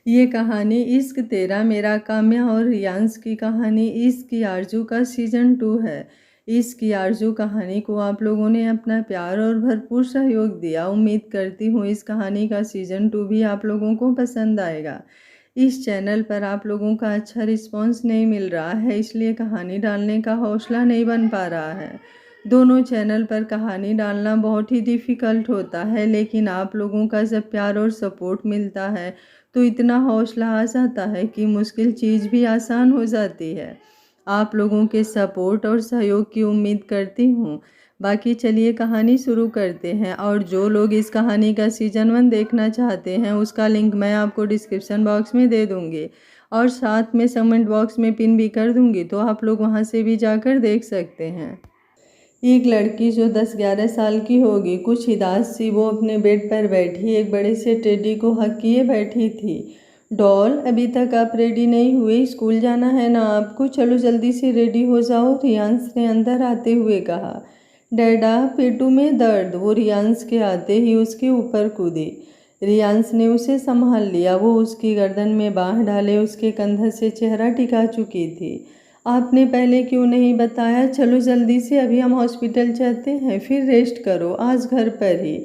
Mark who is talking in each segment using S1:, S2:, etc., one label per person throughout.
S1: ये कहानी इश्क तेरा मेरा काम्या और रियांस की कहानी इश्क की आरज़ू का सीज़न 2 है। इश्क की आरज़ू कहानी को आप लोगों ने अपना प्यार और भरपूर सहयोग दिया। उम्मीद करती हूँ इस कहानी का सीज़न 2 भी आप लोगों को पसंद आएगा। इस चैनल पर आप लोगों का अच्छा रिस्पॉन्स नहीं मिल रहा है, इसलिए कहानी डालने का हौसला नहीं बन पा रहा है। दोनों चैनल पर कहानी डालना बहुत ही डिफ़िकल्ट होता है, लेकिन आप लोगों का जब प्यार और सपोर्ट मिलता है तो इतना हौसला आ जाता है कि मुश्किल चीज़ भी आसान हो जाती है। आप लोगों के सपोर्ट और सहयोग की उम्मीद करती हूँ। बाकी चलिए कहानी शुरू करते हैं, और जो लोग इस कहानी का सीज़न 1 देखना चाहते हैं उसका लिंक मैं आपको डिस्क्रिप्शन बॉक्स में दे दूँगी और साथ में कमेंट बॉक्स में पिन भी कर दूँगी, तो आप लोग वहाँ से भी जाकर देख सकते हैं। एक लड़की जो 10-11 साल की होगी, कुछ उदास सी, वो अपने बेड पर बैठी एक बड़े से टेडी को हक किए बैठी थी। डॉल, अभी तक आप रेडी नहीं हुए? स्कूल जाना है ना आपको? चलो जल्दी से रेडी हो जाओ, रियांस ने अंदर आते हुए कहा। डैडा, पेटू में दर्द। वो रियांस के आते ही उसके ऊपर कूदी। रियांस ने उसे संभाल लिया। वो उसकी गर्दन में बाँह डाले उसके कंधे से चेहरा टिका चुकी थी। आपने पहले क्यों नहीं बताया? चलो जल्दी से, अभी हम हॉस्पिटल चलते हैं, फिर रेस्ट करो, आज घर पर ही।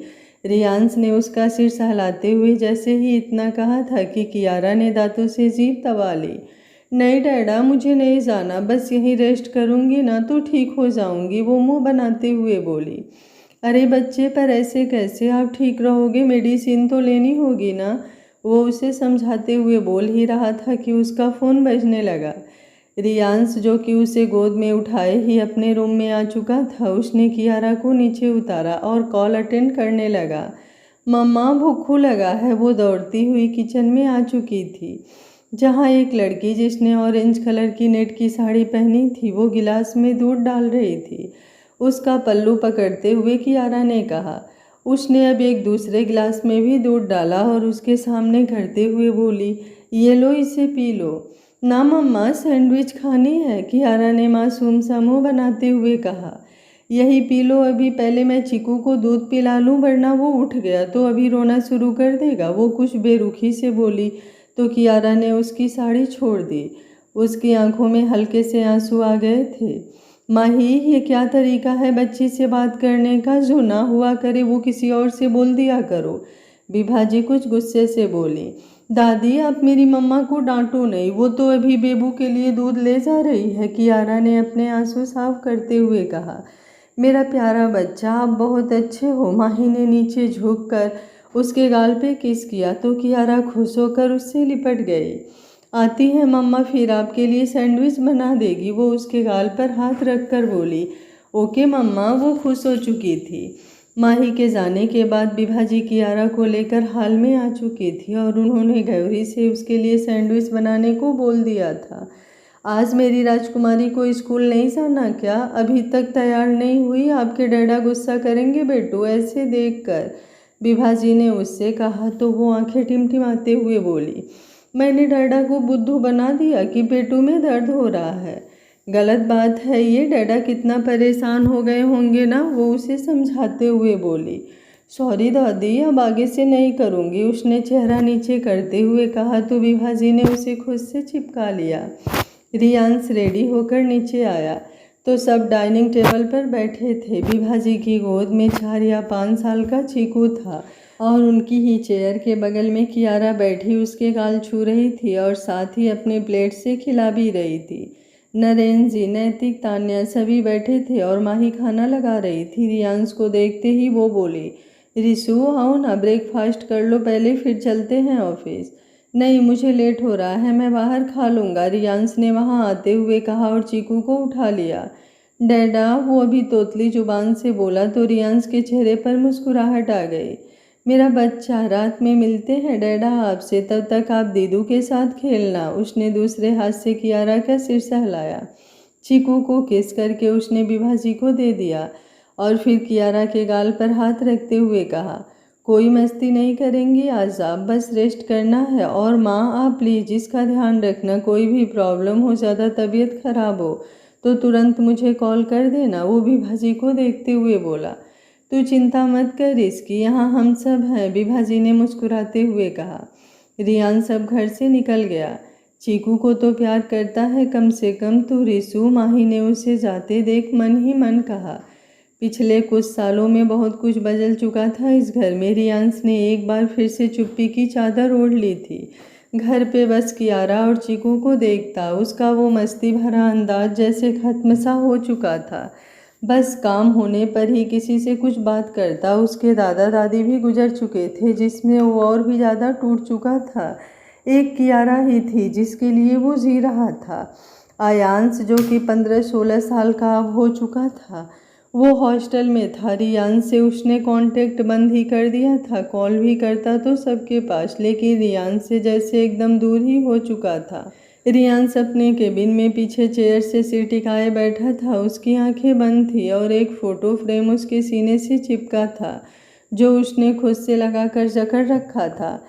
S1: रियांस ने उसका सिर सहलाते हुए जैसे ही इतना कहा था कि कियारा ने दांतों से जीभ दबा ली। नहीं डैडा, मुझे नहीं जाना, बस यहीं रेस्ट करूंगी ना तो ठीक हो जाऊंगी, वो मुंह बनाते हुए बोली। अरे बच्चे, पर ऐसे कैसे? आप ठीक रहोगे? मेडिसिन तो लेनी होगी ना? वो उसे समझाते हुए बोल ही रहा था कि उसका फ़ोन बजने लगा। रियांस, जो कि उसे गोद में उठाए ही अपने रूम में आ चुका था, उसने कियारा को नीचे उतारा और कॉल अटेंड करने लगा। मम्मा, भूखू लगा है। वो दौड़ती हुई किचन में आ चुकी थी, जहाँ एक लड़की जिसने ऑरेंज कलर की नेट की साड़ी पहनी थी, वो गिलास में दूध डाल रही थी। उसका पल्लू पकड़ते हुए कियारा ने कहा। उसने अब एक दूसरे गिलास में भी दूध डाला और उसके सामने करते हुए बोली, ये लो, इसे पी लो। ना मम्मा, सैंडविच खानी है, कियारा ने मासूम सा मुंह बनाते हुए कहा। यही पी लो अभी, पहले मैं चीकू को दूध पिला लूँ, वरना वो उठ गया तो अभी रोना शुरू कर देगा, वो कुछ बेरुखी से बोली तो कियारा ने उसकी साड़ी छोड़ दी। उसकी आंखों में हल्के से आंसू आ गए थे। माही, ये क्या तरीका है बच्ची से बात करने का? जो ना हुआ करे वो किसी और से बोल दिया करो, विभाजी कुछ गुस्से से बोली। दादी, आप मेरी मम्मा को डांटो नहीं, वो तो अभी बेबू के लिए दूध ले जा रही है, कियारा ने अपने आंसू साफ करते हुए कहा। मेरा प्यारा बच्चा, आप बहुत अच्छे हो। माही ने नीचे झुककर उसके गाल पे किस किया तो कियारा खुश होकर उससे लिपट गई। आती है मम्मा, फिर आपके लिए सैंडविच बना देगी, वो उसके गाल पर हाथ रखकर बोली। ओके मम्मा, वो खुश हो चुकी थी। माही के जाने के बाद विभाजी कियारा को लेकर हाल में आ चुकी थी और उन्होंने गौरी से उसके लिए सैंडविच बनाने को बोल दिया था। आज मेरी राजकुमारी को स्कूल नहीं जाना क्या? अभी तक तैयार नहीं हुई? आपके डैडा गुस्सा करेंगे बेटू ऐसे देखकर, विभाजी ने उससे कहा तो वो आंखें टिमटिमाते हुए बोली। मैंने डैडा को बुद्धू बना दिया कि पेटू में दर्द हो रहा है। गलत बात है ये, डैडा कितना परेशान हो गए होंगे ना, वो उसे समझाते हुए बोली। सॉरी दादी, अब आगे से नहीं करूँगी, उसने चेहरा नीचे करते हुए कहा तो विभाजी ने उसे खुद से चिपका लिया। रियांस रेडी होकर नीचे आया तो सब डाइनिंग टेबल पर बैठे थे। विभाजी की गोद में 4 या 5 साल का चीकू था और उनकी ही चेयर के बगल में कियारा बैठी उसके गाल छू रही थी और साथ ही अपने प्लेट से खिला भी रही थी। नरेन जी, नैतिक, तान्या सभी बैठे थे और माही खाना लगा रही थी। रियांस को देखते ही वो बोली, रिशु आओ ना, ब्रेकफास्ट कर लो पहले, फिर चलते हैं ऑफिस। नहीं, मुझे लेट हो रहा है, मैं बाहर खा लूँगा, रियांस ने वहाँ आते हुए कहा और चीकू को उठा लिया। डैडा, वो अभी तोतली जुबान से बोला तो रियांस के चेहरे पर मुस्कुराहट आ गई। मेरा बच्चा, रात में मिलते हैं डैडा आपसे, तब तक आप दीदू के साथ खेलना। उसने दूसरे हाथ से कियारा का सिर सहलाया। चीकू को किस करके उसने विभाजी को दे दिया और फिर कियारा के गाल पर हाथ रखते हुए कहा, कोई मस्ती नहीं करेंगी आज आप, बस रेस्ट करना है। और माँ, आप प्लीज़ इसका ध्यान रखना, कोई भी प्रॉब्लम हो, ज़्यादा तबीयत खराब हो तो तुरंत मुझे कॉल कर देना, वो विभाजी को देखते हुए बोला। तू चिंता मत कर इसकी, यहाँ हम सब हैं, विभाजी ने मुस्कुराते हुए कहा। रियान सब घर से निकल गया। चीकू को तो प्यार करता है कम से कम तो रिसू, माही ने उसे जाते देख मन ही मन कहा। पिछले कुछ सालों में बहुत कुछ बदल चुका था इस घर में। रियांस ने एक बार फिर से चुप्पी की चादर ओढ़ ली थी। घर पे बस कियारा और चीकू को देखता। उसका वो मस्ती भरा अंदाज जैसे खत्म सा हो चुका था। बस काम होने पर ही किसी से कुछ बात करता। उसके दादा दादी भी गुजर चुके थे जिसमें वो और भी ज़्यादा टूट चुका था। एक कियारा ही थी जिसके लिए वो जी रहा था। आयांश जो कि 15-16 साल का अब हो चुका था, वो हॉस्टल में था। रियान से उसने कांटेक्ट बंद ही कर दिया था। कॉल भी करता तो सबके पास, लेकिन रियान से जैसे एकदम दूर ही हो चुका था। रियांस अपने केबिन में पीछे चेयर से सिर टिकाए बैठा था। उसकी आंखें बंद थी और एक फ़ोटो फ्रेम उसके सीने से चिपका था जो उसने खुद से लगाकर जकड़ रखा था।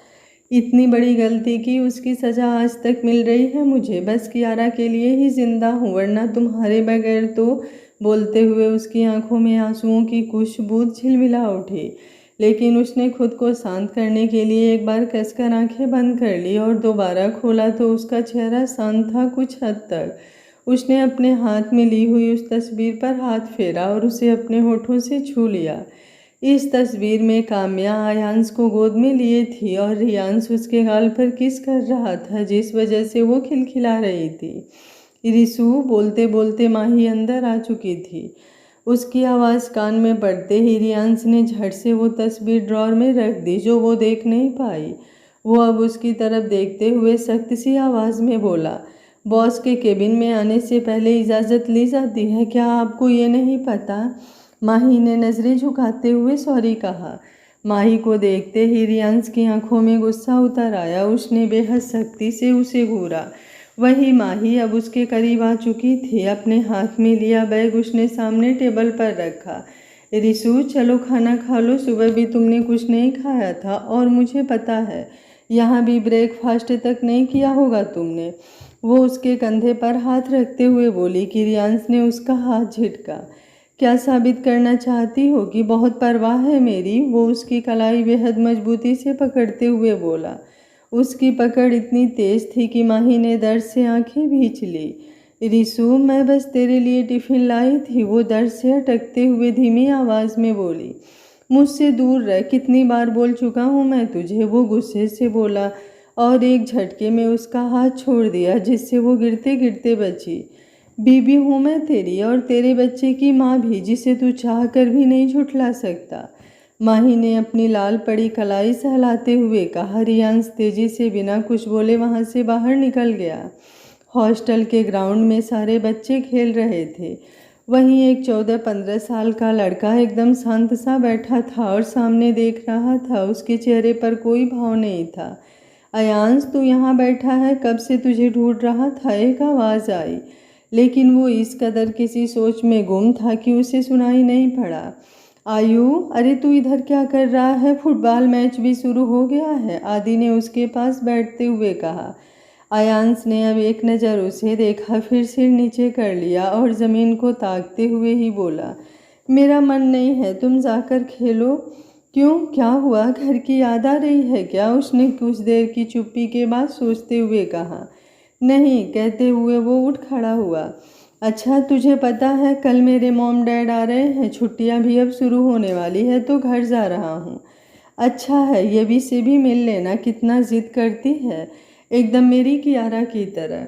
S1: इतनी बड़ी गलती की उसकी सज़ा आज तक मिल रही है मुझे। बस कियारा के लिए ही जिंदा हूँ, वरना तुम्हारे बगैर तो। बोलते हुए उसकी आंखों में आंसुओं की कुछ बूंद झिलमिला उठी, लेकिन उसने खुद को शांत करने के लिए एक बार कसकर आंखें बंद कर ली और दोबारा खोला तो उसका चेहरा शांत था कुछ हद तक। उसने अपने हाथ में ली हुई उस तस्वीर पर हाथ फेरा और उसे अपने होठों से छू लिया। इस तस्वीर में काम्या आयांश को गोद में लिए थी और रियांश उसके गाल पर किस कर रहा था, जिस वजह से वो खिलखिला रही थी। रिसू बोलते बोलते माही अंदर आ चुकी थी। उसकी आवाज़ कान में पड़ते ही रियांश ने झट से वो तस्वीर ड्रॉर में रख दी जो वो देख नहीं पाई। वो अब उसकी तरफ देखते हुए सख्त सी आवाज़ में बोला, बॉस के केबिन में आने से पहले इजाज़त ली जाती है, क्या आपको ये नहीं पता? माही ने नज़रें झुकाते हुए सॉरी कहा। माही को देखते ही रियांश की आंखों में गुस्सा उतर आया। उसने बेहद सख्ती से उसे घूरा। वही माही अब उसके करीब आ चुकी थी। अपने हाथ में लिया बैग उसने सामने टेबल पर रखा। रिसू, चलो खाना खा लो, सुबह भी तुमने कुछ नहीं खाया था और मुझे पता है यहाँ भी ब्रेकफास्ट तक नहीं किया होगा तुमने। वो उसके कंधे पर हाथ रखते हुए बोली कि रियांश ने उसका हाथ झटका। क्या साबित करना चाहती हो कि बहुत परवाह है मेरी? वो उसकी कलाई बेहद मजबूती से पकड़ते हुए बोला। उसकी पकड़ इतनी तेज थी कि माही ने दर्द से आंखें भींच ली। रिसू, मैं बस तेरे लिए टिफिन लाई थी, वो दर्द से अटकते हुए धीमी आवाज़ में बोली। मुझसे दूर रह, कितनी बार बोल चुका हूँ मैं तुझे, वो गुस्से से बोला और एक झटके में उसका हाथ छोड़ दिया जिससे वो गिरते गिरते बची। बीबी हूँ मैं तेरी और तेरे बच्चे की माँ भी, जिसे तू चाह कर भी नहीं झुठला सकता। माही ने अपनी लाल पड़ी कलाई सहलाते हुए कहा। रियांश तेजी से बिना कुछ बोले वहाँ से बाहर निकल गया। हॉस्टल के ग्राउंड में सारे बच्चे खेल रहे थे। वहीं एक 14-15 साल का लड़का एकदम शांत सा बैठा था और सामने देख रहा था। उसके चेहरे पर कोई भाव नहीं था। आयांश, तू यहाँ बैठा है, कब से तुझे ढूंढ रहा था, एक आवाज़ आई। लेकिन वो इस कदर किसी सोच में गुम था कि उसे सुनाई नहीं पड़ा। आयु, अरे तू इधर क्या कर रहा है? फुटबॉल मैच भी शुरू हो गया है, आदि ने उसके पास बैठते हुए कहा। आयांश ने अब एक नज़र उसे देखा, फिर सिर नीचे कर लिया और ज़मीन को ताकते हुए ही बोला, मेरा मन नहीं है, तुम जाकर खेलो। क्यों, क्या हुआ? घर की याद आ रही है क्या? उसने कुछ देर की चुप्पी के बाद सोचते हुए कहा। नहीं, कहते हुए वो उठ खड़ा हुआ। अच्छा, तुझे पता है कल मेरे मॉम डैड आ रहे हैं, छुट्टियां भी अब शुरू होने वाली है तो घर जा रहा हूँ। अच्छा है, ये भी से भी मिल लेना, कितना जिद करती है, एकदम मेरी कियारा की तरह।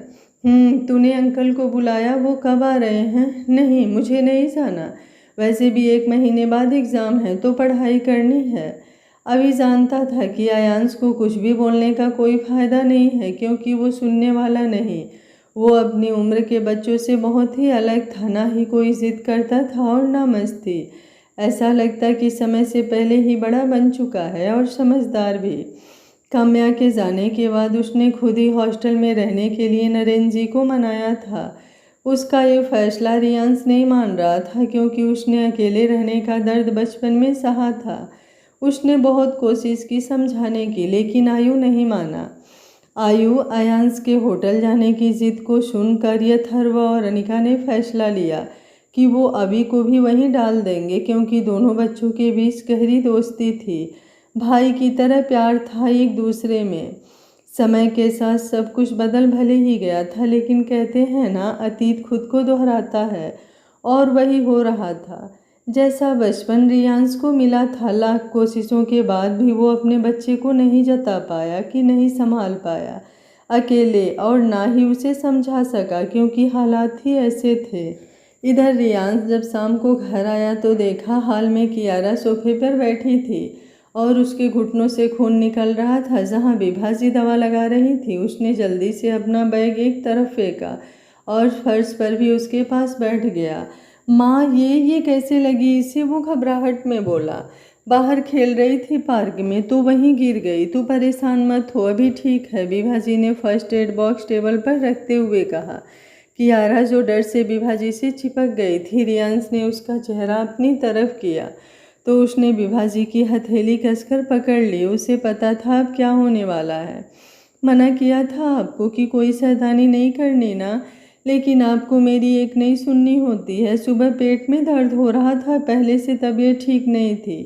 S1: तूने अंकल को बुलाया, वो कब आ रहे हैं? नहीं, मुझे नहीं जाना, वैसे भी 1 महीने बाद एग्ज़ाम है तो पढ़ाई करनी है। अभी जानता था कि आयांश को कुछ भी बोलने का कोई फ़ायदा नहीं है क्योंकि वो सुनने वाला नहीं। वो अपनी उम्र के बच्चों से बहुत ही अलग था, ना ही कोई जिद करता था और ना मस्ती। ऐसा लगता कि समय से पहले ही बड़ा बन चुका है और समझदार भी। काम्या के जाने के बाद उसने खुद ही हॉस्टल में रहने के लिए नरेंद्र जी को मनाया था। उसका ये फैसला रियांश नहीं मान रहा था क्योंकि उसने अकेले रहने का दर्द बचपन में सहा था। उसने बहुत कोशिश की समझाने की, लेकिन आयु नहीं माना। आयु, आयांश के होटल जाने की जिद को सुनकर यथर्व और अनिका ने फैसला लिया कि वो अभी को भी वहीं डाल देंगे क्योंकि दोनों बच्चों के बीच गहरी दोस्ती थी। भाई की तरह प्यार था एक दूसरे में। समय के साथ सब कुछ बदल भले ही गया था, लेकिन कहते हैं ना, अतीत खुद को दोहराता है। और वही हो रहा था। जैसा बचपन रियांश को मिला था, लाख कोशिशों के बाद भी वो अपने बच्चे को नहीं जता पाया कि नहीं संभाल पाया अकेले, और ना ही उसे समझा सका, क्योंकि हालात ही ऐसे थे। इधर रियांश जब शाम को घर आया तो देखा हाल में कियारा सोफे पर बैठी थी और उसके घुटनों से खून निकल रहा था। जहाँ विभाजी दवा लगा रही थी, उसने जल्दी से अपना बैग एक तरफ फेंका और फर्श पर भी उसके पास बैठ गया। माँ, ये कैसे लगी इसे? वो घबराहट में बोला। बाहर खेल रही थी पार्क में तो वहीं गिर गई। तू परेशान मत हो, अभी ठीक है, विभाजी ने फर्स्ट एड बॉक्स टेबल पर रखते हुए कहा। कियारा जो डर से विभाजी से चिपक गई थी, रियांश ने उसका चेहरा अपनी तरफ किया तो उसने विभाजी की हथेली कसकर पकड़ ली। उसे पता था अब क्या होने वाला है। मना किया था आपको कि कोई शैतानी नहीं करनी ना, लेकिन आपको मेरी एक नहीं सुननी होती है। सुबह पेट में दर्द हो रहा था, पहले से तबीयत ठीक नहीं थी,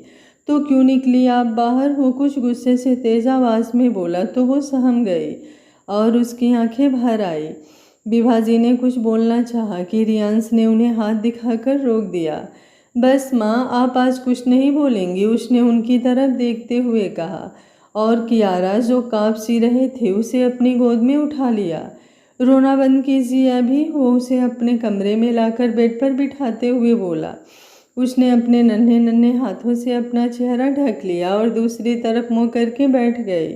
S1: तो क्यों निकली आप बाहर? वो कुछ गुस्से से तेज आवाज़ में बोला तो वो सहम गई और उसकी आंखें भर आई। विभाजी ने कुछ बोलना चाहा कि रियांश ने उन्हें हाथ दिखाकर रोक दिया। बस माँ, आप आज कुछ नहीं बोलेंगी, उसने उनकी तरफ देखते हुए कहा। और कियारा जो काँप सी रहे थे, उसे अपनी गोद में उठा लिया। रोना बंद कीजिए अभी, वो उसे अपने कमरे में लाकर बेड पर बिठाते हुए बोला। उसने अपने नन्हे नन्हे हाथों से अपना चेहरा ढक लिया और दूसरी तरफ मुँह करके बैठ गई।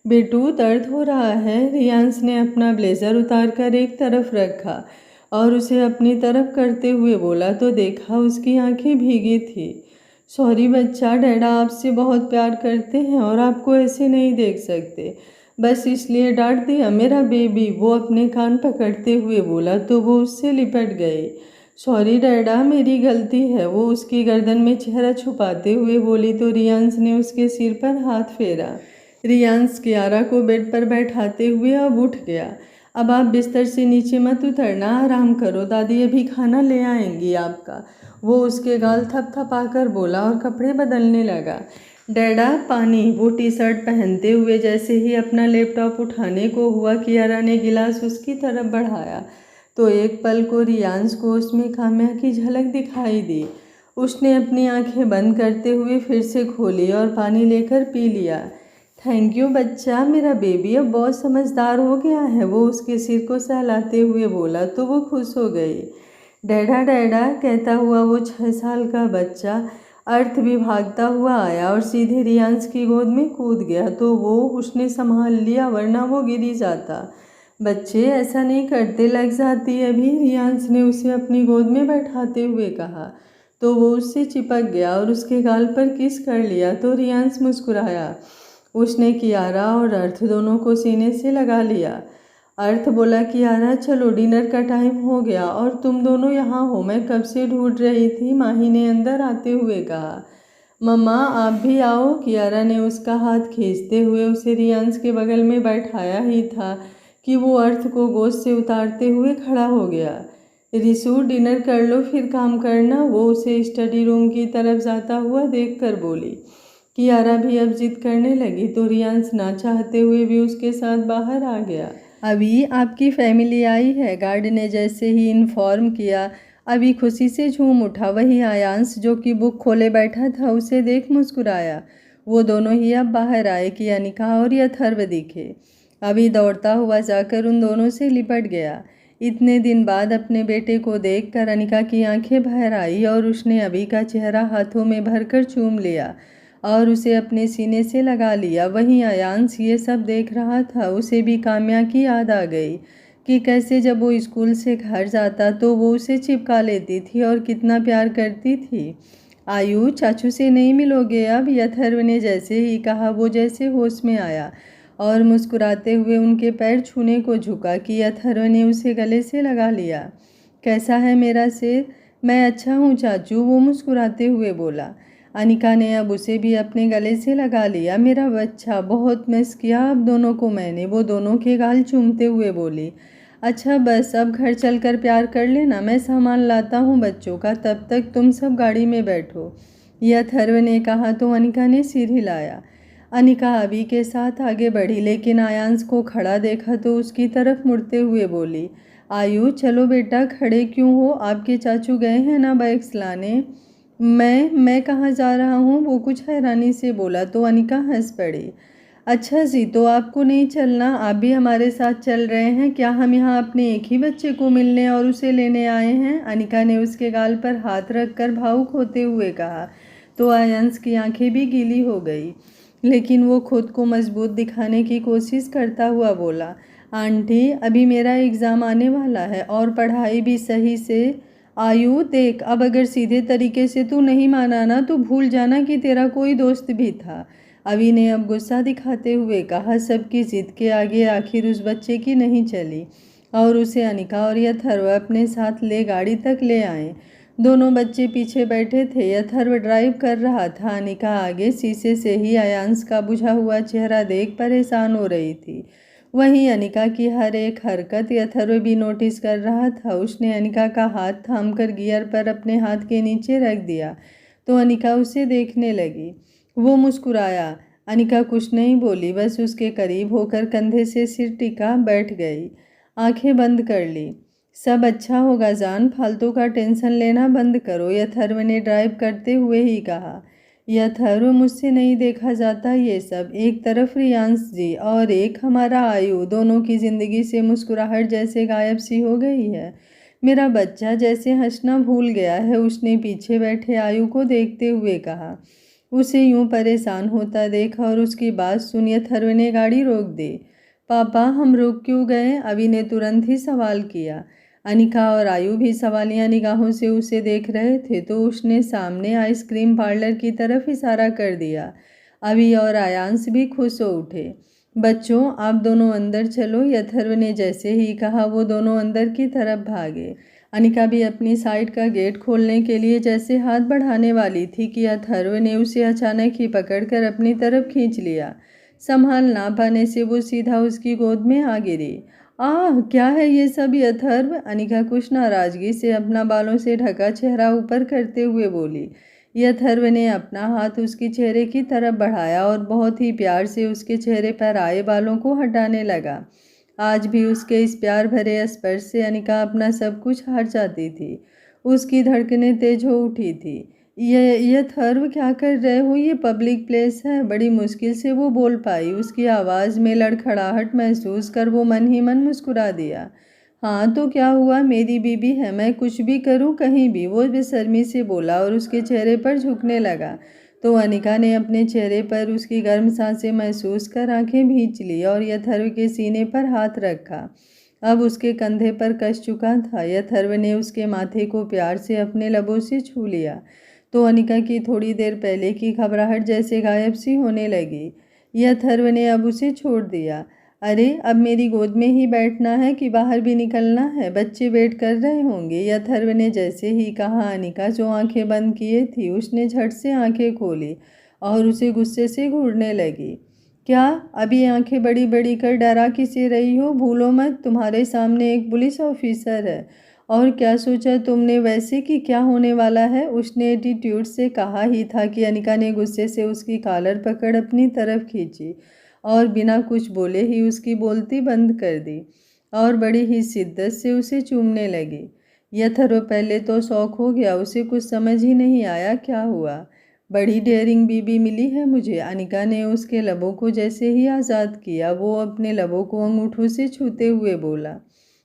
S1: बेटू, दर्द हो रहा है? रियांश ने अपना ब्लेजर उतार कर एक तरफ रखा और उसे अपनी तरफ करते हुए बोला तो देखा उसकी आंखें भीगी थी। सॉरी बच्चा, डैडा आपसे बहुत प्यार करते हैं और आपको ऐसे नहीं देख सकते, बस इसलिए डांट दिया मेरा बेबी, वो अपने कान पकड़ते हुए बोला तो वो उससे लिपट गई। सॉरी डैडा, मेरी गलती है, वो उसकी गर्दन में चेहरा छुपाते हुए बोली तो रियांश ने उसके सिर पर हाथ फेरा। रियांश कियारा को बेड पर बैठाते हुए अब उठ गया। अब आप बिस्तर से नीचे मत उतरना, आराम करो, दादी अभी खाना ले आएंगी आपका, वो उसके गाल थपथपाकर बोला और कपड़े बदलने लगा। डैडा पानी, वो टी शर्ट पहनते हुए जैसे ही अपना लैपटॉप उठाने को हुआ, कियारा ने गिलास उसकी तरफ बढ़ाया तो एक पल को रियांश को उसमें काम्या की झलक दिखाई दी। उसने अपनी आंखें बंद करते हुए फिर से खोली और पानी लेकर पी लिया। थैंक यू बच्चा, मेरा बेबी अब बहुत समझदार हो गया है, वो उसके सिर को सहलाते हुए बोला तो वो खुश हो गई। डैडा डैडा कहता हुआ वो 6 साल का बच्चा अर्थ विभागता हुआ आया और सीधे रियांश की गोद में कूद गया तो वो उसने संभाल लिया, वरना वो गिर ही जाता। बच्चे ऐसा नहीं करते, लग जाती है अभी, रियांश ने उसे अपनी गोद में बैठाते हुए कहा तो वो उससे चिपक गया और उसके गाल पर किस कर लिया तो रियांश मुस्कुराया। उसने कियारा और अर्थ दोनों को सीने से लगा लिया। अर्थ बोला, कियारा चलो, डिनर का टाइम हो गया और तुम दोनों यहाँ हो, मैं कब से ढूंढ रही थी, माही ने अंदर आते हुए कहा। मम्मा आप भी आओ, कियारा ने उसका हाथ खींचते हुए उसे रियांश के बगल में बैठाया ही था कि वो अर्थ को गोद से उतारते हुए खड़ा हो गया। रिशु, डिनर कर लो फिर काम करना, वो उसे स्टडी रूम की तरफ जाता हुआ देखकर बोली। कियारा भी अब जिद करने लगी तो रियांश ना चाहते हुए भी उसके साथ बाहर आ गया। अभी आपकी फैमिली आई है, गार्ड ने जैसे ही इन्फॉर्म किया, अभी खुशी से झूम उठा। वही आयांश जो कि बुक खोले बैठा था, उसे देख मुस्कुराया। वो दोनों ही अब बाहर आए कि अनिका और अथर्व दिखे। अभी दौड़ता हुआ जाकर उन दोनों से लिपट गया। इतने दिन बाद अपने बेटे को देखकर अनिका की आंखें भर आई और उसने अभी का चेहरा हाथों में भरकर चूम लिया और उसे अपने सीने से लगा लिया। वहीं आयांश ये सब देख रहा था। उसे भी काम्या की याद आ गई कि कैसे जब वो स्कूल से घर जाता तो वो उसे चिपका लेती थी और कितना प्यार करती थी। आयु, चाचू से नहीं मिलोगे अब? अथर्व ने जैसे ही कहा, वो जैसे होश में आया और मुस्कुराते हुए उनके पैर छूने को झुका कि अथर्व ने उसे गले से लगा लिया। कैसा है मेरा शेर? मैं अच्छा हूँ चाचू, वो मुस्कुराते हुए बोला। अनिका ने अब उसे भी अपने गले से लगा लिया। मेरा बच्चा, बहुत मिस किया अब दोनों को मैंने, वो दोनों के गाल चूमते हुए बोली। अच्छा बस अब घर चलकर प्यार कर लेना, मैं सामान लाता हूँ बच्चों का, तब तक तुम सब गाड़ी में बैठो, यह अथर्व ने कहा तो अनिका ने सिर हिलाया। अनिका अभी के साथ आगे बढ़ी, लेकिन आयांश को खड़ा देखा तो उसकी तरफ मुड़ते हुए बोली, आयु चलो बेटा, खड़े क्यों हो? आपके चाचू गए हैं ना बाइक्स लाने? मैं कहाँ जा रहा हूँ? वो कुछ हैरानी से बोला तो अनिका हंस पड़ी। अच्छा जी, तो आपको नहीं चलना? आप भी हमारे साथ चल रहे हैं क्या? हम यहाँ अपने एक ही बच्चे को मिलने और उसे लेने आए हैं। अनिका ने उसके गाल पर हाथ रखकर भावुक होते हुए कहा। तो आयांश की आंखें भी गीली हो गई, लेकिन वो खुद को मजबूत दिखाने की कोशिश करता हुआ बोला, आंटी अभी मेरा एग्ज़ाम आने वाला है और पढ़ाई भी सही से। आयु देख, अब अगर सीधे तरीके से तू नहीं माना ना तो भूल जाना कि तेरा कोई दोस्त भी था। अभी ने अब गुस्सा दिखाते हुए कहा, सबकी जिद के आगे आखिर उस बच्चे की नहीं चली और उसे अनिका और यथर्व अपने साथ ले गाड़ी तक ले आए। दोनों बच्चे पीछे बैठे थे, यथर्व ड्राइव कर रहा था, अनिका आगे शीशे से ही आयांश का बुझा हुआ चेहरा देख परेशान हो रही थी। वहीं अनिका की हर एक हरकत यथर्व भी नोटिस कर रहा था। उसने अनिका का हाथ थामकर गियर पर अपने हाथ के नीचे रख दिया तो अनिका उसे देखने लगी। वो मुस्कुराया। अनिका कुछ नहीं बोली, बस उसके करीब होकर कंधे से सिर टिका बैठ गई, आंखें बंद कर ली। सब अच्छा होगा जान, फालतू का टेंशन लेना बंद करो, यथर्व ने ड्राइव करते हुए ही कहा। यथर्व, मुझसे नहीं देखा जाता ये सब। एक तरफ रियांश जी और एक हमारा आयु, दोनों की जिंदगी से मुस्कुराहट जैसे गायब सी हो गई है। मेरा बच्चा जैसे हंसना भूल गया है। उसने पीछे बैठे आयु को देखते हुए कहा। उसे यूं परेशान होता देखा और उसकी बात सुन यथर्व ने गाड़ी रोक दी। पापा हम रुक क्यों गए? अभी ने तुरंत ही सवाल किया। अनिका और आयु भी सवालिया निगाहों से उसे देख रहे थे तो उसने सामने आइसक्रीम पार्लर की तरफ इशारा कर दिया। अभी और आयांश भी खुश हो उठे। बच्चों आप दोनों अंदर चलो, यथर्व ने जैसे ही कहा वो दोनों अंदर की तरफ भागे। अनिका भी अपनी साइड का गेट खोलने के लिए जैसे हाथ बढ़ाने वाली थी कि यथर्व ने उसे अचानक ही पकड़कर अपनी तरफ खींच लिया। संभाल ना पाने से वो सीधा उसकी गोद में आ गिरी। आह क्या है ये सब यथर्व? अनिका कुछ नाराजगी से अपना बालों से ढका चेहरा ऊपर करते हुए बोली। यथर्व ने अपना हाथ उसके चेहरे की तरफ बढ़ाया और बहुत ही प्यार से उसके चेहरे पर आए बालों को हटाने लगा। आज भी उसके इस प्यार भरे स्पर्श से अनिका अपना सब कुछ हार जाती थी। उसकी धड़कनें तेज हो उठी थी। यथर्व क्या कर रहे हो? ये पब्लिक प्लेस है। बड़ी मुश्किल से वो बोल पाई। उसकी आवाज़ में लड़खड़ाहट महसूस कर वो मन ही मन मुस्कुरा दिया। हाँ तो क्या हुआ? मेरी बीबी है, मैं कुछ भी करूँ कहीं भी, वो बेशर्मी से बोला और उसके चेहरे पर झुकने लगा। तो अनिका ने अपने चेहरे पर उसकी गर्म सांसें महसूस कर आंखें भींच ली और यथर्व के सीने पर हाथ रखा। अब उसके कंधे पर कस चुका था। यथर्व ने उसके माथे को प्यार से अपने लबों से छू लिया तो अनिका की थोड़ी देर पहले की घबराहट जैसे गायब सी होने लगी। यथर्व ने अब उसे छोड़ दिया। अरे अब मेरी गोद में ही बैठना है कि बाहर भी निकलना है? बच्चे वेट कर रहे होंगे। यथर्व ने जैसे ही कहा, अनिका जो आंखें बंद किए थी उसने झट से आंखें खोली और उसे गुस्से से घूरने लगी। क्या अभी आंखें बड़ी बड़ी कर डरा किसे रही हो? भूलो मत तुम्हारे सामने एक पुलिस ऑफिसर है। और क्या सोचा तुमने वैसे कि क्या होने वाला है? उसने एटीट्यूड से कहा ही था कि अनिका ने गुस्से से उसकी कॉलर पकड़ अपनी तरफ खींची और बिना कुछ बोले ही उसकी बोलती बंद कर दी और बड़ी ही शिद्दत से उसे चूमने लगी। यथर्व पहले तो शौक हो गया, उसे कुछ समझ ही नहीं आया क्या हुआ। बड़ी डेयरिंग बीबी मिली है मुझे। अनिका ने उसके लबों को जैसे ही आज़ाद किया वो अपने लबों को अंगूठों से छूते हुए बोला,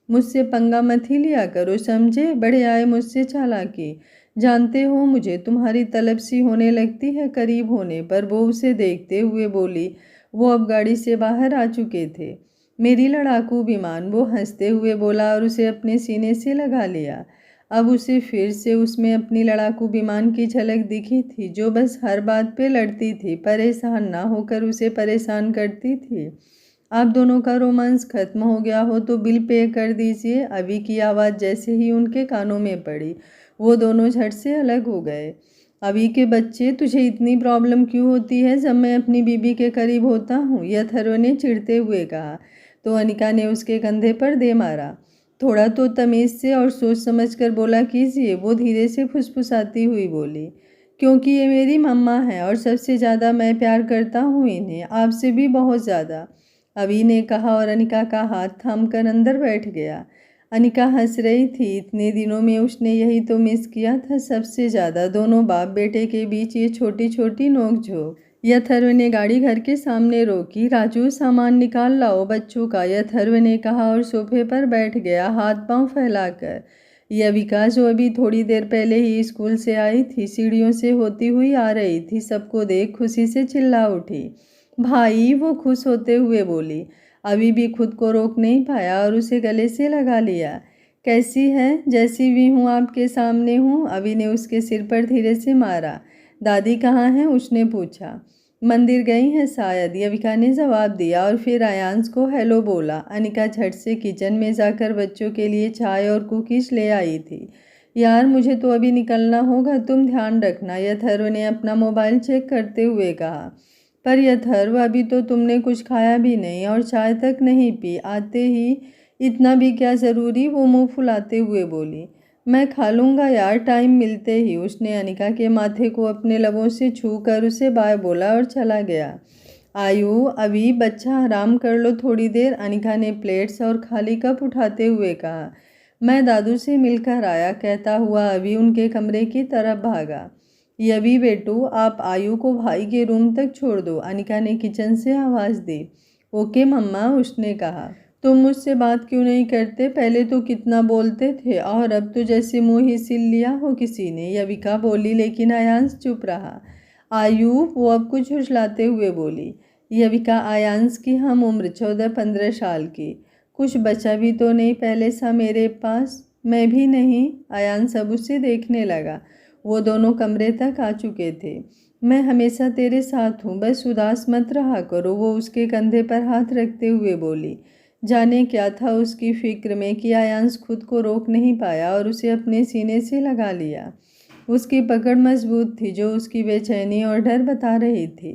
S1: मुझसे पंगा मत ही लिया करो समझे? बड़े आए मुझसे चालाकी। जानते हो मुझे तुम्हारी तलब सी होने लगती है करीब होने पर। वो उसे देखते हुए बोली। वो अब गाड़ी से बाहर आ चुके थे। मेरी लड़ाकू विमान, वो हंसते हुए बोला और उसे अपने सीने से लगा लिया। अब उसे फिर से उसमें अपनी लड़ाकू विमान की झलक दिखी थी जो बस हर बात पे लड़ती थी, परेशान ना होकर उसे परेशान करती थी। आप दोनों का रोमांस खत्म हो गया हो तो बिल पे कर दीजिए। अभी की आवाज़ जैसे ही उनके कानों में पड़ी वो दोनों झट से अलग हो गए। अभी के बच्चे, तुझे इतनी प्रॉब्लम क्यों होती है जब मैं अपनी बीबी के करीब होता हूँ? यथर्व ने चिढ़ते हुए कहा तो अनिका ने उसके कंधे पर दे मारा। थोड़ा तो तमीज़ से और सोच समझ कर बोला कीजिए, वो धीरे से फुसफुसाती हुई बोली। क्योंकि ये मेरी मम्मा है और सबसे ज़्यादा मैं प्यार करता हूँ इन्हें, आपसे भी बहुत ज़्यादा, अभी ने कहा और अनिका का हाथ थामकर अंदर बैठ गया। अनिका हंस रही थी। इतने दिनों में उसने यही तो मिस किया था सबसे ज़्यादा, दोनों बाप बेटे के बीच ये छोटी छोटी नोक-झोंक। अथर्व ने गाड़ी घर के सामने रोकी। राजू, सामान निकाल लाओ बच्चों का, अथर्व ने कहा और सोफे पर बैठ गया हाथ पांव फैलाकर। यविका, जो अभी थोड़ी देर पहले ही स्कूल से आई थी, सीढ़ियों से होती हुई आ रही थी, सबको देख खुशी से चिल्ला उठी। भाई, वो खुश होते हुए बोली। अभी भी खुद को रोक नहीं पाया और उसे गले से लगा लिया। कैसी है? जैसी भी हूँ आपके सामने हूँ, अभी ने उसके सिर पर धीरे से मारा। दादी कहाँ हैं? उसने पूछा। मंदिर गई हैं शायद, यविका ने जवाब दिया और फिर आयांश को हेलो बोला। अनिका झट से किचन में जाकर बच्चों के लिए चाय और कुकीज ले आई थी। यार, मुझे तो अभी निकलना होगा, तुम ध्यान रखना, अथर्व ने अपना मोबाइल चेक करते हुए कहा। पर अथर्व, अभी तो तुमने कुछ खाया भी नहीं और चाय तक नहीं पी, आते ही इतना भी क्या ज़रूरी? वो मुंह फुलाते हुए बोली। मैं खा लूँगा यार, टाइम मिलते ही, उसने अनिका के माथे को अपने लबों से छू कर उसे बाय बोला और चला गया। आयु, अभी बच्चा आराम कर लो थोड़ी देर, अनिका ने प्लेट्स और खाली कप उठाते हुए कहा। मैं दादू से मिलकर आया, कहता हुआ अभी उनके कमरे की तरफ भागा। यवी बेटू, आप आयु को भाई के रूम तक छोड़ दो, अनिका ने किचन से आवाज़ दी। ओके मम्मा, उसने कहा। तुम मुझसे बात क्यों नहीं करते? पहले तो कितना बोलते थे और अब तो जैसे मुंह ही सिल लिया हो किसी ने, यविका बोली, लेकिन आयांश चुप रहा। आयु, वो अब कुछ झुठलाते हुए बोली। यविका, आयांश की हम उम्र 14-15 साल की, कुछ बचा भी तो नहीं पहले सा मेरे पास। मैं भी नहीं। आयांश अब उसे देखने लगा। वो दोनों कमरे तक आ चुके थे। मैं हमेशा तेरे साथ हूँ, बस उदास मत रहा करो, वो उसके कंधे पर हाथ रखते हुए बोली। जाने क्या था उसकी फिक्र में कि आयांश खुद को रोक नहीं पाया और उसे अपने सीने से लगा लिया। उसकी पकड़ मजबूत थी जो उसकी बेचैनी और डर बता रही थी।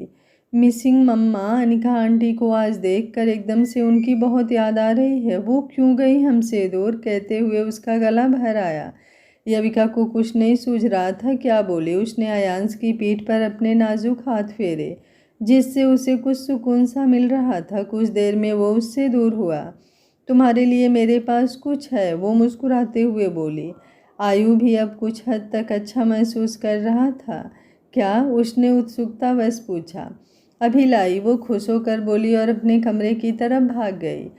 S1: मिसिंग मम्मा, अनिका आंटी को आज देखकर एकदम से उनकी बहुत याद आ रही है। वो क्यों गई हमसे दूर? कहते हुए उसका गला भर आया। यविका को कुछ नहीं सूझ रहा था क्या बोले। उसने आयांश की पीठ पर अपने नाजुक हाथ फेरे, जिससे उसे कुछ सुकून सा मिल रहा था। कुछ देर में वो उससे दूर हुआ। तुम्हारे लिए मेरे पास कुछ है, वो मुस्कुराते हुए बोली। आयु भी अब कुछ हद तक अच्छा महसूस कर रहा था। क्या? उसने उत्सुकतावश पूछा। अभी लाई, वो खुश होकर बोली और अपने कमरे की तरफ भाग गई।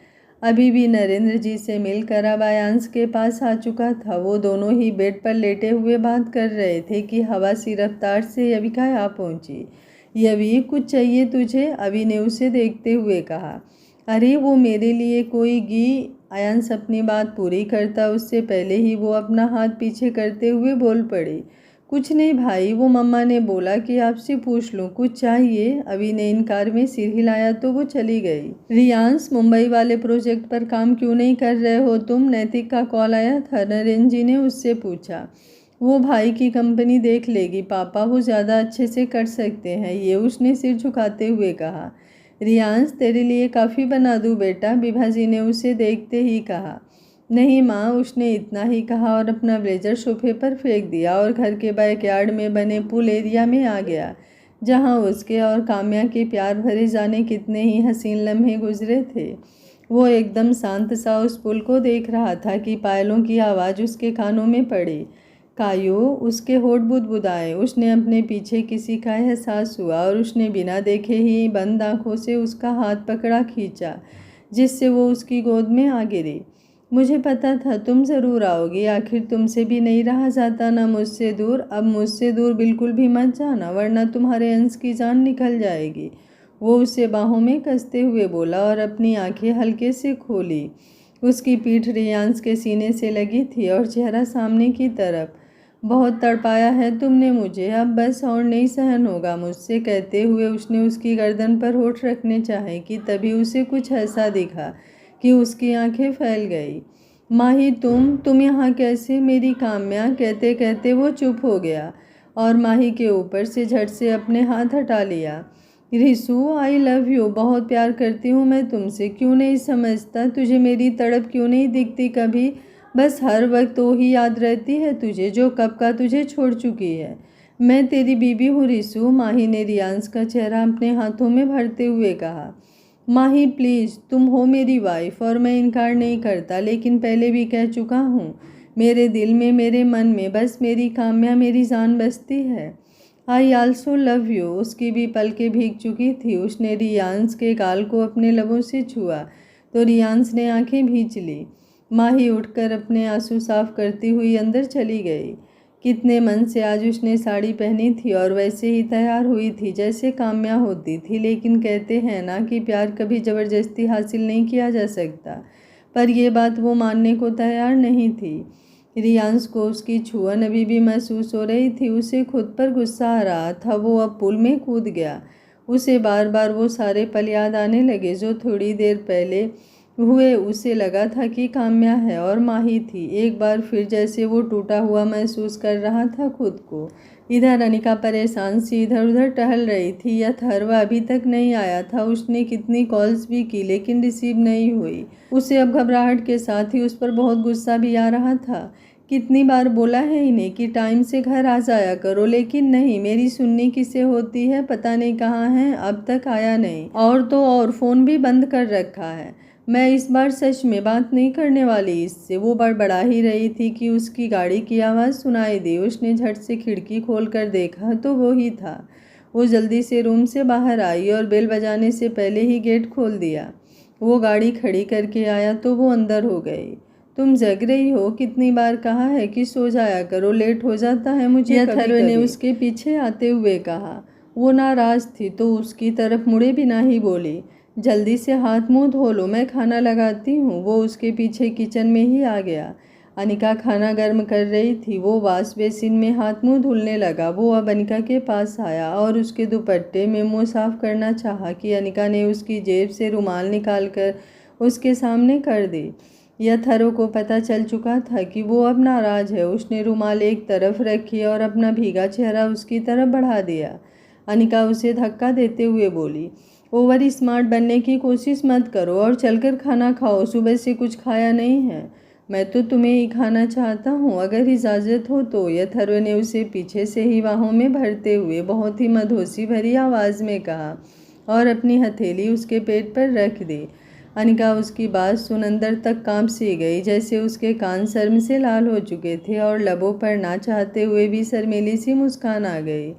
S1: अभी भी नरेंद्र जी से मिलकर अब आयांश के पास आ चुका था। वो दोनों ही बेड पर लेटे हुए बात कर रहे थे कि हवा सी रफ्तार से यविका आ पहुंची। यवी, कुछ चाहिए तुझे? अभी ने उसे देखते हुए कहा। अरे, वो मेरे लिए कोई गी। आयांश अपनी बात पूरी करता उससे पहले ही वो अपना हाथ पीछे करते हुए बोल पड़ी। कुछ नहीं भाई, वो मम्मा ने बोला कि आपसे पूछ लूँ, कुछ चाहिए? अभी ने इनकार में सिर हिलाया तो वो चली गई। रियांश, मुंबई वाले प्रोजेक्ट पर काम क्यों नहीं कर रहे हो तुम? नैतिक का कॉल आया था, नरेंद्र जी ने उससे पूछा। वो भाई की कंपनी देख लेगी पापा, वो ज़्यादा अच्छे से कर सकते हैं ये, उसने सिर झुकाते हुए कहा। रियांश, तेरे लिए काफ़ी बना दूँ बेटा? विभा जी ने उसे देखते ही कहा। नहीं माँ, उसने इतना ही कहा और अपना ब्लेजर सोफे पर फेंक दिया और घर के बैकयार्ड में बने पूल एरिया में आ गया, जहाँ उसके और काम्या के प्यार भरे जाने कितने ही हसीन लम्हे गुजरे थे। वो एकदम शांत सा उस पुल को देख रहा था कि पायलों की आवाज़ उसके कानों में पड़ी। कायो, उसके होठ बुदबुदाए। उसने अपने पीछे किसी का एहसास हुआ और उसने बिना देखे ही बंद आंखों से उसका हाथ पकड़ा खींचा, जिससे वो उसकी गोद में आ गिरी। मुझे पता था तुम ज़रूर आओगी, आखिर तुमसे भी नहीं रहा जाता ना मुझसे दूर। अब मुझसे दूर बिल्कुल भी मत जाना, वरना तुम्हारे अंश की जान निकल जाएगी। वो उसे बाहों में कसते हुए बोला और अपनी आंखें हल्के से खोली। उसकी पीठ रियांश के सीने से लगी थी और चेहरा सामने की तरफ। बहुत तड़पाया है तुमने मुझे, अब बस और नहीं सहन होगा मुझसे, कहते हुए उसने उसकी गर्दन पर होठ रखने चाहे कि तभी उसे कुछ ऐसा दिखा कि उसकी आंखें फैल गई। माही, तुम यहाँ कैसे? मेरी काम्या, कहते कहते वो चुप हो गया और माही के ऊपर से झट से अपने हाथ हटा लिया। रिसू, आई लव यू, बहुत प्यार करती हूँ मैं तुमसे, क्यों नहीं समझता? तुझे मेरी तड़प क्यों नहीं दिखती कभी? बस हर वक्त वो ही याद रहती है तुझे, जो कब का तुझे छोड़ चुकी है। मैं तेरी बीबी हूँ रिशु, माही ने रियांश का चेहरा अपने हाथों में भरते हुए कहा। माही प्लीज़, तुम हो मेरी वाइफ और मैं इनकार नहीं करता, लेकिन पहले भी कह चुका हूँ, मेरे दिल में, मेरे मन में बस मेरी काम्या, मेरी जान बसती है। I also love you. उसकी भी पलकें भीग चुकी थी। उसने रियांश के गाल को अपने लबों से छुआ तो रियांश ने आंखें भींच ली। माही उठकर अपने आंसू साफ करती हुई अंदर चली गई। कितने मन से आज उसने साड़ी पहनी थी और वैसे ही तैयार हुई थी जैसे काम्या होती थी, लेकिन कहते हैं ना कि प्यार कभी ज़बरदस्ती हासिल नहीं किया जा सकता, पर यह बात वो मानने को तैयार नहीं थी। रियांश को उसकी छुअन अभी भी महसूस हो रही थी। उसे खुद पर गुस्सा आ रहा था। वो अब पूल में कूद गया। उसे बार बार वो सारे पल याद आने लगे जो थोड़ी देर पहले हुए। उसे लगा था कि काम्या है और माही थी। एक बार फिर जैसे वो टूटा हुआ महसूस कर रहा था खुद को। इधर अनिका परेशान सी इधर उधर टहल रही थी। यह अथर्व अभी तक नहीं आया था। उसने कितनी कॉल्स भी की लेकिन रिसीव नहीं हुई। उसे अब घबराहट के साथ ही उस पर बहुत गुस्सा भी आ रहा था। कितनी बार बोला है इन्हें कि टाइम से घर आ जाया करो, लेकिन नहीं, मेरी सुननी किसे होती है। पता नहीं कहाँ है, अब तक आया नहीं। और तो और फ़ोन भी बंद कर रखा है। मैं इस बार सच में बात नहीं करने वाली इससे। वो बड़बड़ा ही रही थी कि उसकी गाड़ी की आवाज़ सुनाई दी। उसने झट से खिड़की खोल कर देखा तो वो ही था। वो जल्दी से रूम से बाहर आई और बेल बजाने से पहले ही गेट खोल दिया। वो गाड़ी खड़ी करके आया तो वो अंदर हो गई। तुम जग रही हो? कितनी बार कहा है कि सो जाया करो, लेट हो जाता है मुझे। अथर्व ने उसके पीछे आते हुए कहा। वो नाराज थी तो उसकी तरफ मुड़े बिना ही बोली, जल्दी से हाथ मुंह धो लो, मैं खाना लगाती हूँ। वो उसके पीछे किचन में ही आ गया। अनिका खाना गर्म कर रही थी। वो वॉश बेसिन में हाथ मुंह धुलने लगा। वो अब अनिका के पास आया और उसके दुपट्टे में मुंह साफ करना चाहा कि अनिका ने उसकी जेब से रुमाल निकालकर उसके सामने कर दी। यह अथर्व को पता चल चुका था कि वो अब नाराज है। उसने रुमाल एक तरफ रखी और अपना भीगा चेहरा उसकी तरफ बढ़ा दिया। अनिका उसे धक्का देते हुए बोली, ओवर स्मार्ट बनने की कोशिश मत करो और चलकर खाना खाओ, सुबह से कुछ खाया नहीं है। मैं तो तुम्हें ही खाना चाहता हूँ, अगर इजाज़त हो तो। यह अथर्व ने उसे पीछे से ही बाहों में भरते हुए बहुत ही मधोसी भरी आवाज़ में कहा और अपनी हथेली उसके पेट पर रख दी। अनिका उसकी बात सुन अंदर तक कांप सी गई, जैसे उसके कान शर्म से लाल हो चुके थे और लबों पर ना चाहते हुए भी शर्मीली सी मुस्कान आ गई।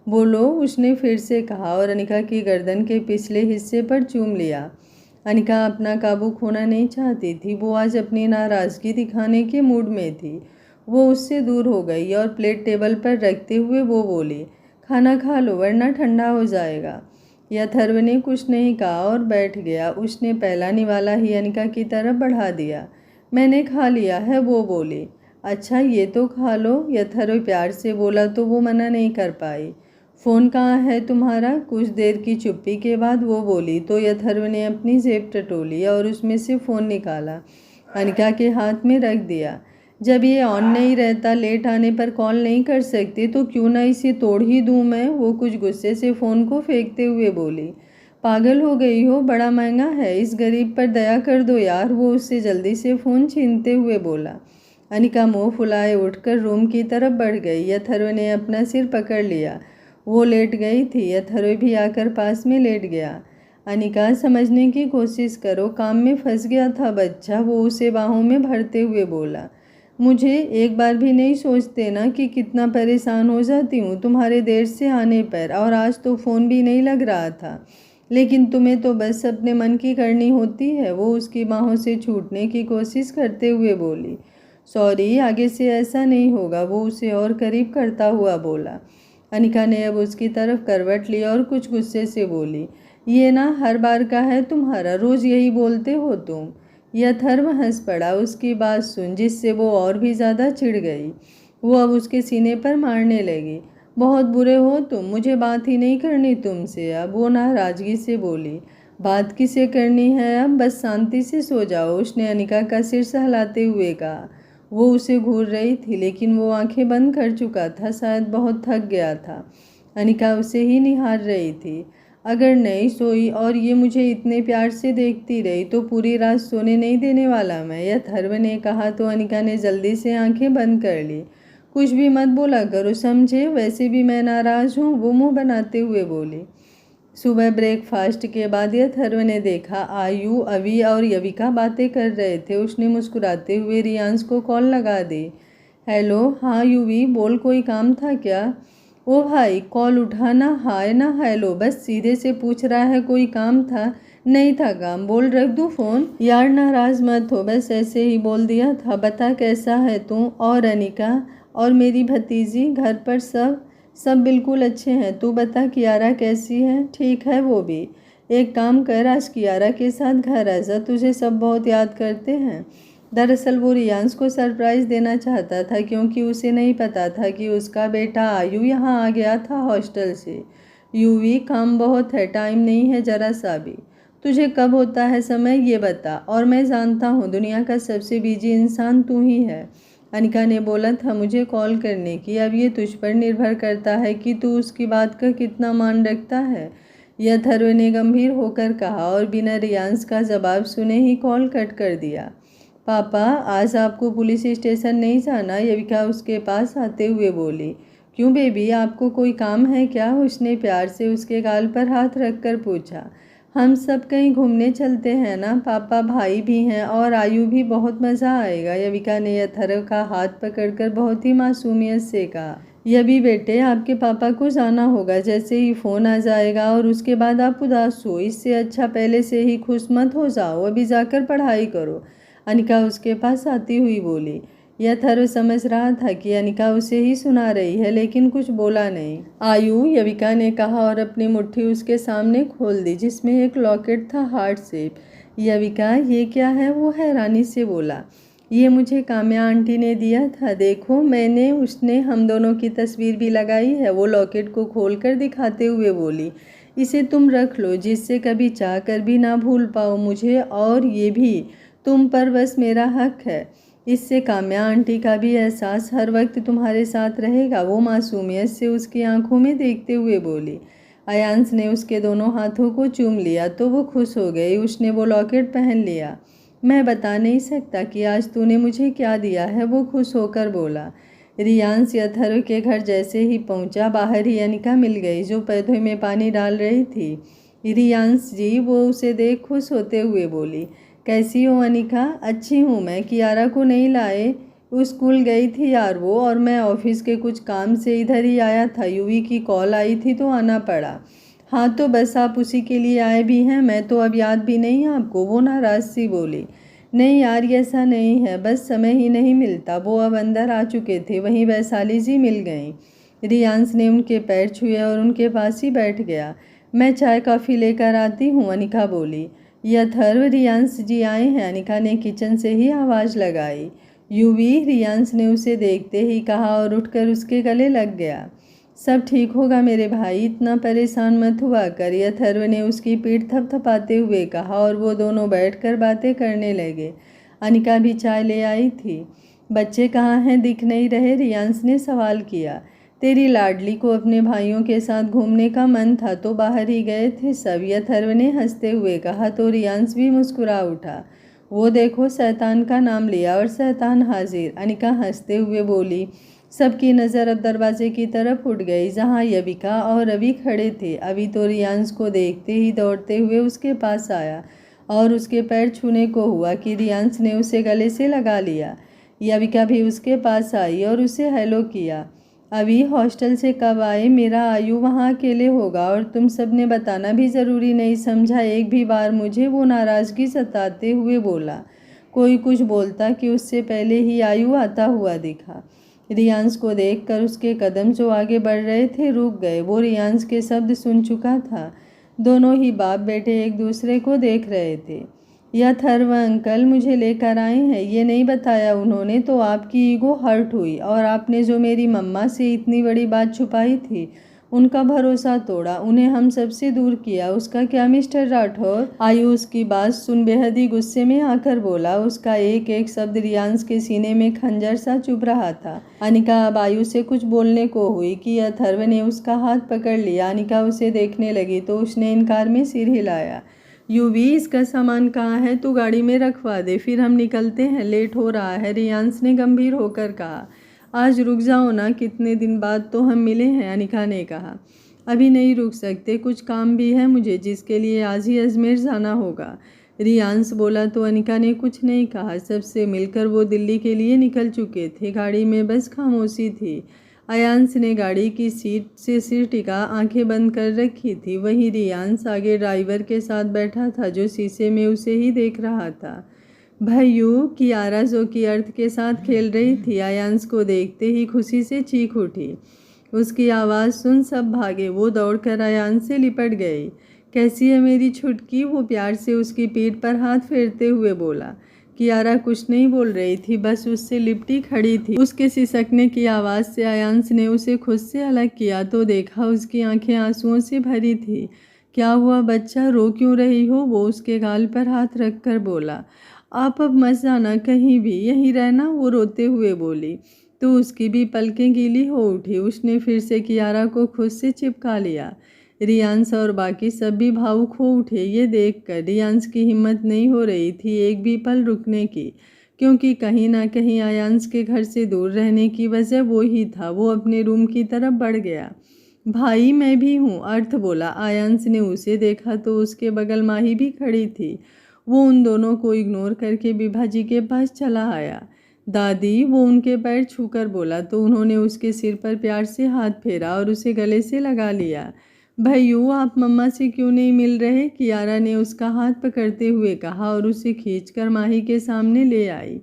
S1: बोलो, उसने फिर से कहा और अनिका की गर्दन के पिछले हिस्से पर चूम लिया। अनिका अपना काबू खोना नहीं चाहती थी। वो आज अपनी नाराज़गी दिखाने के मूड में थी। वो उससे दूर हो गई और प्लेट टेबल पर रखते हुए वो बोली, खाना खा लो वरना ठंडा हो जाएगा। यह अथर्व ने कुछ नहीं कहा और बैठ गया। उसने पहला निवाला ही अनिका की तरफ बढ़ा दिया। मैंने खा लिया है, वो बोली। अच्छा, ये तो खा लो, यह अथर्व प्यार से बोला तो वो मना नहीं कर पाई। फ़ोन कहाँ है तुम्हारा? कुछ देर की चुप्पी के बाद वो बोली तो यह अथर्व ने अपनी जेब टटोली और उसमें से फ़ोन निकाला, अनिका के हाथ में रख दिया। जब ये ऑन नहीं रहता, लेट आने पर कॉल नहीं कर सकते तो क्यों ना इसे तोड़ ही दूँ मैं? वो कुछ गुस्से से फ़ोन को फेंकते हुए बोली। पागल हो गई हो? बड़ा महंगा है, इस गरीब पर दया कर दो यार। वो उससे जल्दी से फ़ोन छीनते हुए बोला। अनिका मुँह फुलाए उठकर रूम की तरफ बढ़ गई। अथर्व ने अपना सिर पकड़ लिया। वो लेट गई थी। अथर्व भी आकर पास में लेट गया। अनिका, समझने की कोशिश करो, काम में फंस गया था बच्चा, वो उसे बाहों में भरते हुए बोला। मुझे एक बार भी नहीं सोचते ना कि कितना परेशान हो जाती हूँ तुम्हारे देर से आने पर, और आज तो फ़ोन भी नहीं लग रहा था, लेकिन तुम्हें तो बस अपने मन की करनी होती है। वो उसकी बाहों से छूटने की कोशिश करते हुए बोली। सॉरी, आगे से ऐसा नहीं होगा। वो उसे और करीब करता हुआ बोला। अनिका ने अब उसकी तरफ करवट ली और कुछ गुस्से से बोली, ये ना हर बार का है तुम्हारा, रोज़ यही बोलते हो तुम। यह अथर्व हंस पड़ा उसकी बात सुन, जिससे वो और भी ज़्यादा चिढ़ गई। वो अब उसके सीने पर मारने लगी। बहुत बुरे हो तुम, मुझे बात ही नहीं करनी तुमसे अब। वो नाराज़गी से बोली। बात किसे करनी है अब, बस शांति से सो जाओ, उसने अनिका का सिर सहलाते हुए कहा। वो उसे घूर रही थी लेकिन वो आंखें बंद कर चुका था, शायद बहुत थक गया था। अनिका उसे ही निहार रही थी। अगर नहीं सोई और ये मुझे इतने प्यार से देखती रही तो पूरी रात सोने नहीं देने वाला मैं, यह अथर्व ने कहा तो अनिका ने जल्दी से आंखें बंद कर ली। कुछ भी मत बोला करो, समझे? वैसे भी मैं नाराज़ हूँ, वो मुँह बनाते हुए बोली। सुबह ब्रेकफास्ट के बाद अथर्व ने देखा आयु, अवी और यविका बातें कर रहे थे। उसने मुस्कुराते हुए रियांश को कॉल लगा दी। हेलो, हाँ युवी बोल, कोई काम था क्या? ओ भाई, कॉल उठाना हाय ना हेलो, बस सीधे से पूछ रहा है कोई काम था? नहीं था काम, बोल रख दूँ फ़ोन? यार नाराज़ मत हो, बस ऐसे ही बोल दिया था। बता कैसा है तू और अनिका और मेरी भतीजी? घर पर सब बिल्कुल अच्छे हैं। तू बता कियारा कैसी है? ठीक है वो भी। एक काम कर, आज कियारा के साथ घर आ जा, तुझे सब बहुत याद करते हैं। दरअसल वो रियांश को सरप्राइज़ देना चाहता था क्योंकि उसे नहीं पता था कि उसका बेटा आयु यहाँ आ गया था हॉस्टल से। यूवी, काम बहुत है, टाइम नहीं है ज़रा सा भी। तुझे कब होता है समय ये बता, और मैं जानता हूँ दुनिया का सबसे बिजी इंसान तू ही है। अनिका ने बोला था मुझे कॉल करने की, अब ये तुझ पर निर्भर करता है कि तू उसकी बात का कितना मान रखता है। यह अथर्व ने गंभीर होकर कहा और बिना रियांश का जवाब सुने ही कॉल कट कर दिया। पापा, आज आपको पुलिस स्टेशन नहीं जाना? यविका उसके पास आते हुए बोली। क्यों बेबी, आपको कोई काम है क्या? उसने प्यार से उसके गाल पर हाथ रखकर पूछा। हम सब कहीं घूमने चलते हैं ना पापा, भाई भी हैं और आयु भी, बहुत मज़ा आएगा। यविका ने अथर्व का हाथ पकड़कर बहुत ही मासूमियत से कहा। यही बेटे, आपके पापा को जाना होगा, जैसे ही फ़ोन आ जाएगा और उसके बाद आप उदास हो। इससे अच्छा पहले से ही खुश मत हो जाओ, अभी जाकर पढ़ाई करो। अनिका उसके पास आती हुई बोली। यह अथर्व समझ रहा था कि अनिका उसे ही सुना रही है, लेकिन कुछ बोला नहीं। आयु, यविका ने कहा और अपनी मुट्ठी उसके सामने खोल दी जिसमें एक लॉकेट था हार्ट शेप। यविका, ये क्या है? वो हैरानी से बोला। ये मुझे काम्या आंटी ने दिया था, देखो मैंने, उसने हम दोनों की तस्वीर भी लगाई है। वो लॉकेट को खोलकर दिखाते हुए बोली। इसे तुम रख लो, जिससे कभी चाह कर भी ना भूल पाओ मुझे, और ये भी तुम पर बस मेरा हक है। इससे काम्या आंटी का भी एहसास हर वक्त तुम्हारे साथ रहेगा। वो मासूमियत से उसकी आंखों में देखते हुए बोली। अयांश ने उसके दोनों हाथों को चूम लिया तो वो खुश हो गई। उसने वो लॉकेट पहन लिया। मैं बता नहीं सकता कि आज तूने मुझे क्या दिया है, वो खुश होकर बोला। रियांश अथर्व के घर जैसे ही पहुंचा, बाहर ही अनिका मिल गई जो पौधे में पानी डाल रही थी। रियांश जी, वो उसे देख खुश होते हुए बोली। कैसी हो अनिका? अच्छी हूँ मैं, कियारा को नहीं लाए? वो स्कूल गई थी यार वो, और मैं ऑफिस के कुछ काम से इधर ही आया था। यूवी की कॉल आई थी तो आना पड़ा। हाँ तो बस आप उसी के लिए आए भी हैं? मैं तो अब याद भी नहीं आपको, वो नाराज़ सी बोली। नहीं यार, ऐसा नहीं है, बस समय ही नहीं मिलता। वो अब अंदर आ चुके थे, वहीं वैशाली जी मिल गईं। रियांश ने उनके पैर छुए और उनके पास ही बैठ गया। मैं चाय कॉफ़ी लेकर आती हूँ, अनिका बोली। यह अथर्व, रियांश जी आए हैं, अनिका ने किचन से ही आवाज़ लगाई। यूवी, रियांश ने उसे देखते ही कहा और उठकर उसके गले लग गया। सब ठीक होगा मेरे भाई, इतना परेशान मत हुआ कर, अथर्व ने उसकी पीठ थपथपाते हुए कहा और वो दोनों बैठकर बातें करने लगे। अनिका भी चाय ले आई थी। बच्चे कहाँ हैं, दिख नहीं रहे? रियांश ने सवाल किया। तेरी लाडली को अपने भाइयों के साथ घूमने का मन था तो बाहर ही गए थे सब, अथर्व ने हंसते हुए कहा तो रियांश भी मुस्कुरा उठा। वो देखो, शैतान का नाम लिया और शैतान हाजिर, अनिका हंसते हुए बोली। सबकी नज़र अब दरवाजे की तरफ उठ गई जहां यविका और रवि खड़े थे। अभी तो रियांश को देखते ही दौड़ते हुए उसके पास आया और उसके पैर छूने को हुआ कि रियांश ने उसे गले से लगा लिया। यविका भी उसके पास आई और उसे हेलो किया। अभी हॉस्टल से कब आए? मेरा आयु वहाँ अकेले होगा और तुम सब ने बताना भी ज़रूरी नहीं समझा एक भी बार मुझे? वो नाराज़गी सताते हुए बोला। कोई कुछ बोलता कि उससे पहले ही आयु आता हुआ दिखा। रियांश को देखकर उसके कदम जो आगे बढ़ रहे थे रुक गए। वो रियांश के शब्द सुन चुका था। दोनों ही बाप बेटे एक दूसरे को देख रहे थे। यह अथर्व अंकल मुझे लेकर आए हैं, ये नहीं बताया उन्होंने तो आपकी ईगो हर्ट हुई और आपने जो मेरी मम्मा से इतनी बड़ी बात छुपाई थी, उनका भरोसा तोड़ा, उन्हें हम सबसे दूर किया। उसका क्या मिस्टर राठौर? आयु उसकी बात सुन बेहद ही गुस्से में आकर बोला। उसका एक एक शब्द रियांश के सीने में खंजर सा चुभ रहा था। अनिका अब आयु से कुछ बोलने को हुई कि अथर्व ने उसका हाथ पकड़ लिया। अनिका उसे देखने लगी तो उसने इनकार में सिर हिलाया। यूवी, इसका सामान कहाँ है? तू गाड़ी में रखवा दे, फिर हम निकलते हैं, लेट हो रहा है, रियांश ने गंभीर होकर कहा। आज रुक जाओ ना, कितने दिन बाद तो हम मिले हैं, अनिका ने कहा। अभी नहीं रुक सकते, कुछ काम भी है मुझे जिसके लिए आज ही अजमेर जाना होगा। रियांश बोला तो अनिका ने कुछ नहीं कहा। सबसे मिलकर वो दिल्ली के लिए निकल चुके थे। गाड़ी में बस खामोशी थी। अयांश ने गाड़ी की सीट से सिर टिका आंखें बंद कर रखी थी। वहीं रियांश आगे ड्राइवर के साथ बैठा था जो शीशे में उसे ही देख रहा था। भैयू, कियारा जो की अर्थ के साथ खेल रही थी, अयांश को देखते ही खुशी से चीख उठी। उसकी आवाज़ सुन सब भागे। वो दौड़कर अयांश से लिपट गई। कैसी है मेरी छुटकी? वो प्यार से उसकी पीठ पर हाथ फेरते हुए बोला। कियारा कुछ नहीं बोल रही थी, बस उससे लिपटी खड़ी थी। उसके सिसकने की आवाज़ से अयांश ने उसे खुद से अलग किया तो देखा उसकी आंखें आंसुओं से भरी थी। क्या हुआ बच्चा, रो क्यों रही हो? वो उसके गाल पर हाथ रखकर बोला। आप अब मत जाना कहीं भी, यहीं रहना, वो रोते हुए बोली। तो उसकी भी पलकें गीली हो उठी। उसने फिर से कियारा को खुद से चिपका लिया। रियांश और बाकी सब भी भावुक हो उठे। ये देखकर रियांश की हिम्मत नहीं हो रही थी एक भी पल रुकने की, क्योंकि कहीं ना कहीं अयांश के घर से दूर रहने की वजह वो ही था। वो अपने रूम की तरफ बढ़ गया। भाई मैं भी हूँ, अर्थ बोला। अयांश ने उसे देखा तो उसके बगल माही भी खड़ी थी। वो उन दोनों को इग्नोर करके विभा जी के पास चला आया। दादी, वो उनके पैर छूकर बोला तो उन्होंने उसके सिर पर प्यार से हाथ फेरा और उसे गले से लगा लिया। भैयू, आप मम्मा से क्यों नहीं मिल रहे? कियारा ने उसका हाथ पकड़ते हुए कहा और उसे खींचकर माही के सामने ले आई।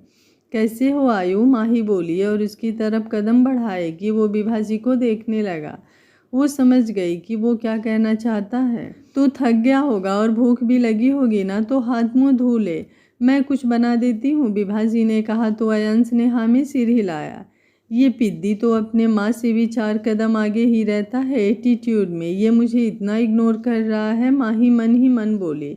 S1: कैसे हो आयु? माही बोली और उसकी तरफ कदम बढ़ाएगी वो विभा जी को देखने लगा। वो समझ गई कि वो क्या कहना चाहता है। तू थक गया होगा और भूख भी लगी होगी ना, तो हाथ मुंह धो ले, मैं कुछ बना देती हूँ, विभा जी ने कहा तो अयांश ने हाँ में सिर हिलाया। ये पिद्दी तो अपने माँ से भी 4 कदम आगे ही रहता है एटीट्यूड में, ये मुझे इतना इग्नोर कर रहा है। माही मन ही मन बोली।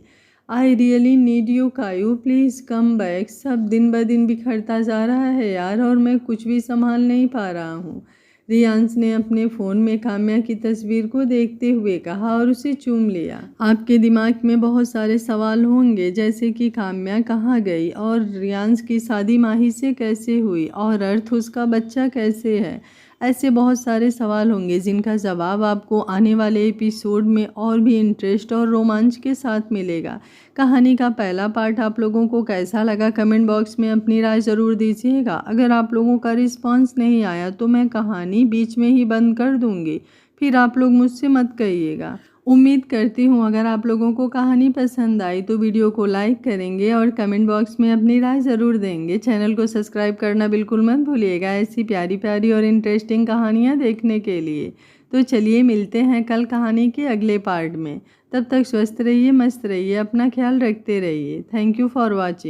S1: आई रियली नीड यू कायू, प्लीज़ कम बैक। सब दिन ब दिन बिखरता जा रहा है यार, और मैं कुछ भी संभाल नहीं पा रहा हूँ। रियांश ने अपने फ़ोन में काम्या की तस्वीर को देखते हुए कहा और उसे चूम लिया। आपके दिमाग में बहुत सारे सवाल होंगे, जैसे कि काम्या कहाँ गई और रियांश की शादी माही से कैसे हुई और अर्थ उसका बच्चा कैसे है। ऐसे बहुत सारे सवाल होंगे जिनका जवाब आपको आने वाले एपिसोड में और भी इंटरेस्ट और रोमांच के साथ मिलेगा। कहानी का पहला पार्ट आप लोगों को कैसा लगा कमेंट बॉक्स में अपनी राय ज़रूर दीजिएगा। अगर आप लोगों का रिस्पांस नहीं आया तो मैं कहानी बीच में ही बंद कर दूंगी, फिर आप लोग मुझसे मत कहिएगा। उम्मीद करती हूँ अगर आप लोगों को कहानी पसंद आई तो वीडियो को लाइक करेंगे और कमेंट बॉक्स में अपनी राय ज़रूर देंगे। चैनल को सब्सक्राइब करना बिल्कुल मत भूलिएगा ऐसी प्यारी प्यारी और इंटरेस्टिंग कहानियाँ देखने के लिए। तो चलिए मिलते हैं कल कहानी के अगले पार्ट में। तब तक स्वस्थ रहिए, मस्त रहिए, अपना ख्याल रखते रहिए। Thank you for watching.